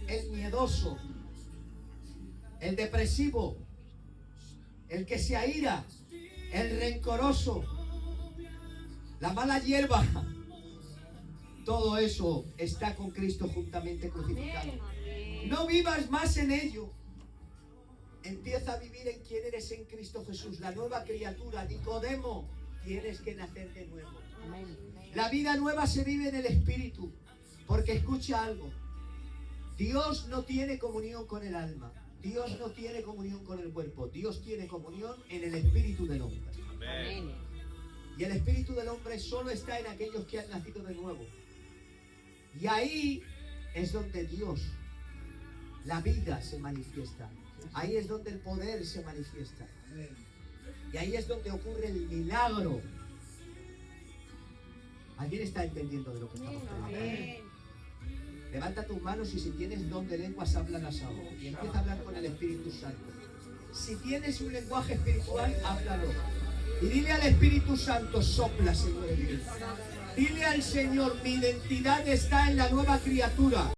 El miedoso, el depresivo, el que se aira, el rencoroso, la mala hierba. Todo eso está con Cristo juntamente crucificado. No vivas más en ello. Empieza a vivir en quien eres en Cristo Jesús, la nueva criatura. Nicodemo, tienes que nacer de nuevo. La vida nueva se vive en el Espíritu, porque escucha algo. Dios no tiene comunión con el alma. Dios no tiene comunión con el cuerpo. Dios tiene comunión en el Espíritu del hombre. Amén. Y el Espíritu del hombre solo está en aquellos que han nacido de nuevo. Y ahí es donde Dios, la vida se manifiesta. Ahí es donde el poder se manifiesta. Y ahí es donde ocurre el milagro. ¿Alguien está entendiendo de lo que estamos predicando? Amén. Levanta tus manos y si tienes don de lenguas, háblalas ahora. Y empieza a hablar con el Espíritu Santo. Si tienes un lenguaje espiritual, háblalo. Y dile al Espíritu Santo, sopla, Señor. Dile al Señor, mi identidad está en la nueva criatura.